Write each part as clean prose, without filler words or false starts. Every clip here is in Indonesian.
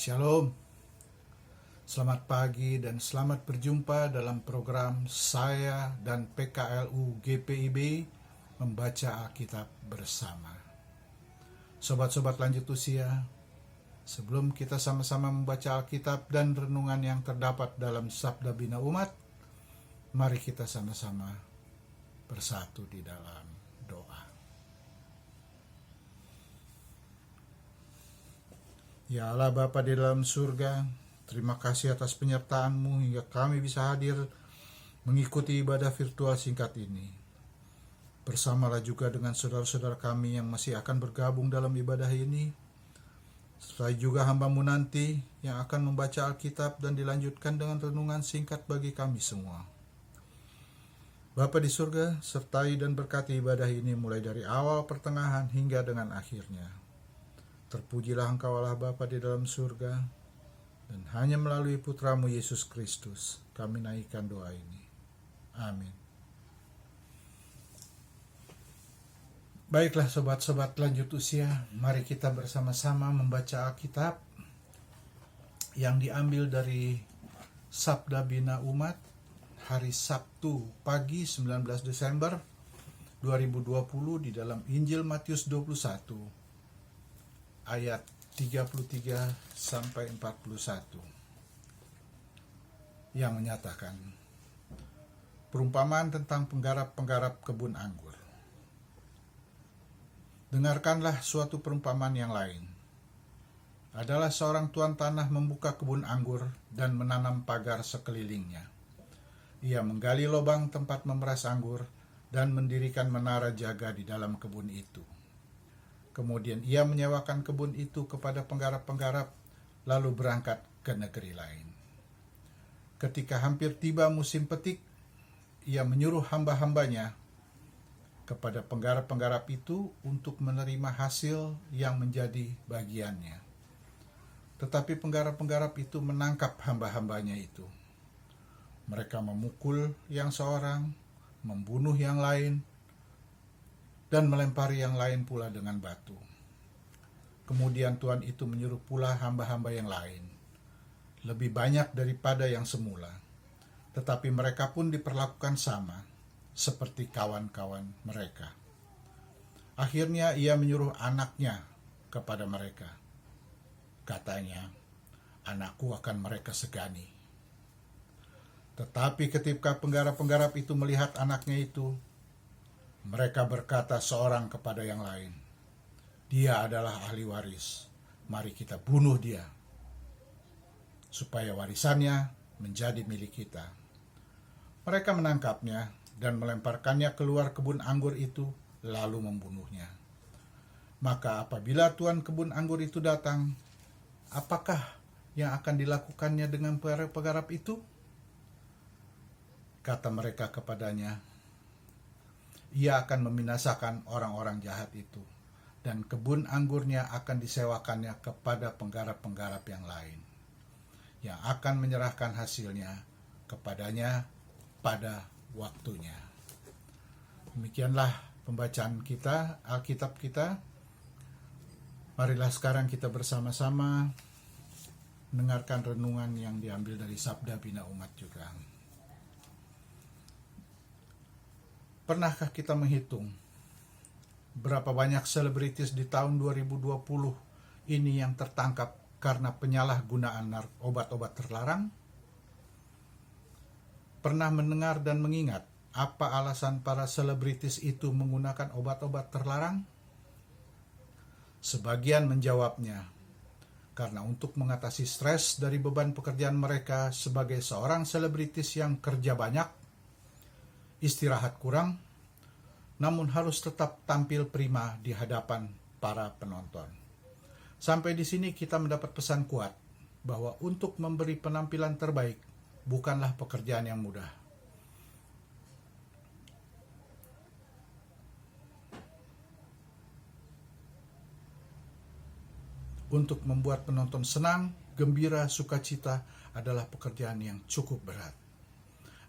Shalom, selamat pagi dan selamat berjumpa dalam program saya dan PKLU GPIB membaca Alkitab bersama. Sobat-sobat lanjut usia, sebelum kita sama-sama membaca Alkitab dan renungan yang terdapat dalam Sabda Bina Umat, mari kita sama-sama bersatu di dalam doa. Ya Allah Bapa di dalam surga, terima kasih atas penyertaan-Mu hingga kami bisa hadir mengikuti ibadah virtual singkat ini. Bersamalah juga dengan saudara-saudara kami yang masih akan bergabung dalam ibadah ini. Serta juga hamba-Mu nanti yang akan membaca Alkitab dan dilanjutkan dengan renungan singkat bagi kami semua. Bapa di surga, sertai dan berkati ibadah ini mulai dari awal, pertengahan, hingga dengan akhirnya. Terpujilah Engkau Allah Bapa di dalam surga, dan hanya melalui Putra-Mu Yesus Kristus kami naikkan doa ini. Amin. Baiklah sobat-sobat lanjut usia, mari kita bersama-sama membaca Alkitab yang diambil dari Sabda Bina Umat hari Sabtu pagi 19 Desember 2020 di dalam Injil Matius 21. Ayat 33 sampai 41 yang menyatakan perumpamaan tentang penggarap-penggarap kebun anggur. Dengarkanlah suatu perumpamaan yang lain. Adalah seorang tuan tanah membuka kebun anggur dan menanam pagar sekelilingnya. Ia menggali lubang tempat memeras anggur dan mendirikan menara jaga di dalam kebun itu. Kemudian ia menyewakan kebun itu kepada penggarap-penggarap, lalu berangkat ke negeri lain. Ketika hampir tiba musim petik, ia menyuruh hamba-hambanya kepada penggarap-penggarap itu untuk menerima hasil yang menjadi bagiannya. Tetapi penggarap-penggarap itu menangkap hamba-hambanya itu. Mereka memukul yang seorang, membunuh yang lain, dan melempari yang lain pula dengan batu. Kemudian Tuhan itu menyuruh pula hamba-hamba yang lain, lebih banyak daripada yang semula. Tetapi mereka pun diperlakukan sama, seperti kawan-kawan mereka. Akhirnya ia menyuruh anaknya kepada mereka. Katanya, anakku akan mereka segani. Tetapi ketika penggarap-penggarap itu melihat anaknya itu, mereka berkata seorang kepada yang lain, dia adalah ahli waris, mari kita bunuh dia, supaya warisannya menjadi milik kita. Mereka menangkapnya dan melemparkannya keluar kebun anggur itu, lalu membunuhnya. Maka apabila tuan kebun anggur itu datang, apakah yang akan dilakukannya dengan penggarap itu? Kata mereka kepadanya, ia akan membinasakan orang-orang jahat itu, dan kebun anggurnya akan disewakannya kepada penggarap-penggarap yang lain, yang akan menyerahkan hasilnya kepadanya pada waktunya. Demikianlah pembacaan kita, Alkitab kita. Marilah sekarang kita bersama-sama mendengarkan renungan yang diambil dari Sabda Bina Umat juga. Pernahkah kita menghitung berapa banyak selebritis di tahun 2020 ini yang tertangkap karena penyalahgunaan obat-obat terlarang? Pernah mendengar dan mengingat apa alasan para selebritis itu menggunakan obat-obat terlarang? Sebagian menjawabnya, karena untuk mengatasi stres dari beban pekerjaan mereka sebagai seorang selebritis yang kerja banyak, istirahat kurang, namun harus tetap tampil prima di hadapan para penonton. Sampai di sini kita mendapat pesan kuat bahwa untuk memberi penampilan terbaik bukanlah pekerjaan yang mudah. Untuk membuat penonton senang, gembira, sukacita adalah pekerjaan yang cukup berat.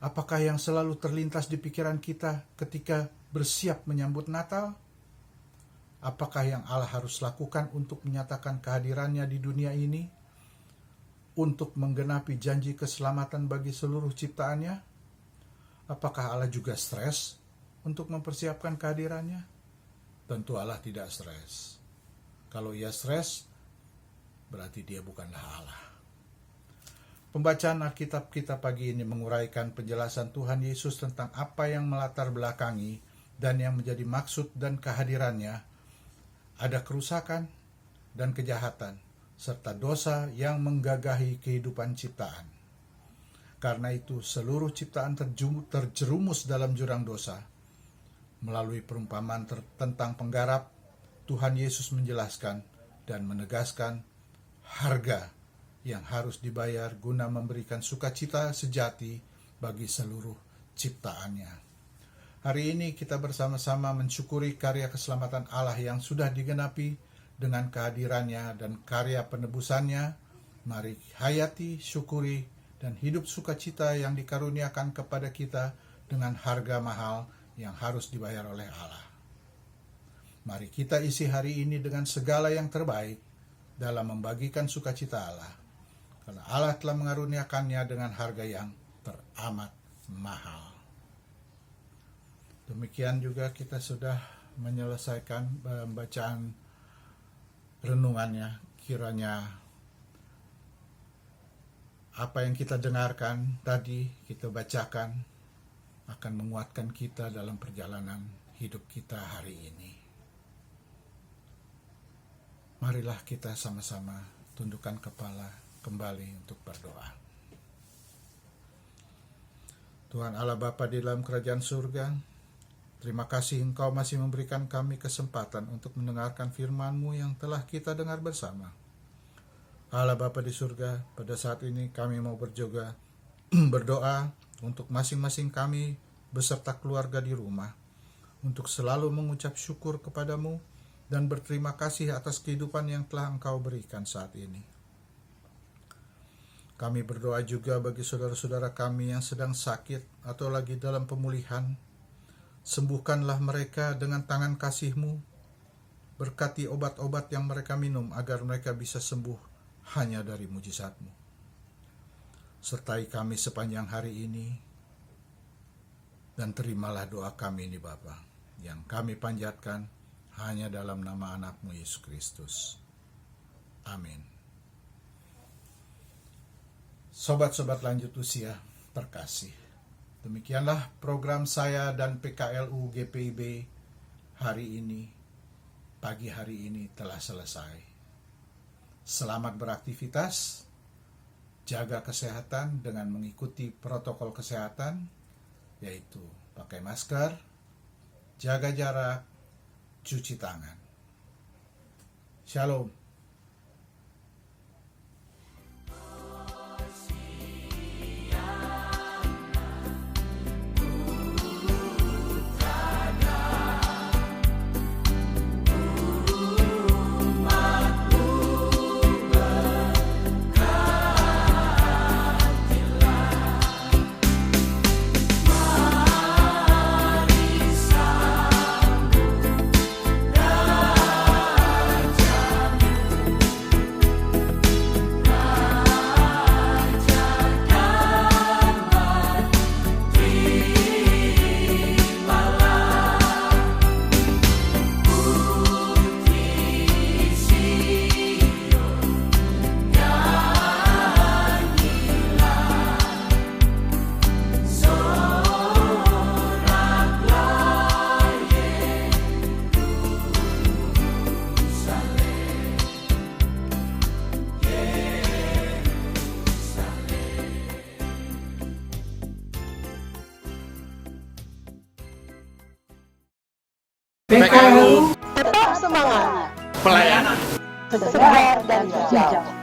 Apakah yang selalu terlintas di pikiran kita ketika bersiap menyambut Natal? Apakah yang Allah harus lakukan untuk menyatakan kehadirannya di dunia ini? untuk menggenapi janji keselamatan bagi seluruh ciptaannya? Apakah Allah juga stres untuk mempersiapkan kehadirannya? Tentu Allah tidak stres. Kalau ia stres, berarti dia bukanlah Allah. Pembacaan Alkitab kita pagi ini menguraikan penjelasan Tuhan Yesus tentang apa yang melatar belakangi dan yang menjadi maksud dan kehadirannya. Ada kerusakan dan kejahatan, serta dosa yang menggagahi kehidupan ciptaan. Karena itu seluruh ciptaan terjerumus dalam jurang dosa. Melalui perumpamaan tentang penggarap, Tuhan Yesus menjelaskan dan menegaskan harga yang harus dibayar guna memberikan sukacita sejati bagi seluruh ciptaannya. Hari ini kita bersama-sama mensyukuri karya keselamatan Allah yang sudah digenapi dengan kehadirannya dan karya penebusannya. Mari hayati, syukuri, dan hidup sukacita yang dikaruniakan kepada kita dengan harga mahal yang harus dibayar oleh Allah. Mari kita isi hari ini dengan segala yang terbaik dalam membagikan sukacita Allah, karena Allah telah mengaruniakannya dengan harga yang teramat mahal. Demikian juga kita sudah menyelesaikan bacaan renungannya. Kiranya apa yang kita dengarkan tadi, kita bacakan, akan menguatkan kita dalam perjalanan hidup kita hari ini. Marilah kita sama-sama tundukkan kepala kembali untuk berdoa. Tuhan Allah Bapa di dalam kerajaan surga, terima kasih Engkau masih memberikan kami kesempatan untuk mendengarkan firman-Mu yang telah kita dengar bersama. Allah Bapa di surga, pada saat ini kami mau berdoa untuk masing-masing kami beserta keluarga di rumah, untuk selalu mengucap syukur kepadamu dan berterima kasih atas kehidupan yang telah Engkau berikan saat ini. Kami berdoa juga bagi saudara-saudara kami yang sedang sakit atau lagi dalam pemulihan. Sembuhkanlah mereka dengan tangan kasih-Mu. Berkati obat-obat yang mereka minum agar mereka bisa sembuh hanya dari mujizat-Mu. Sertai kami sepanjang hari ini, dan terimalah doa kami ini Bapa, yang kami panjatkan hanya dalam nama anak-Mu Yesus Kristus. Amin. Sobat-sobat lanjut usia terkasih, demikianlah program saya dan PKLU GPIB hari ini, pagi hari ini telah selesai. Selamat beraktivitas, jaga kesehatan dengan mengikuti protokol kesehatan, yaitu pakai masker, jaga jarak, cuci tangan. Shalom. PKLU tetap semangat, pelayanan segar dan hijau.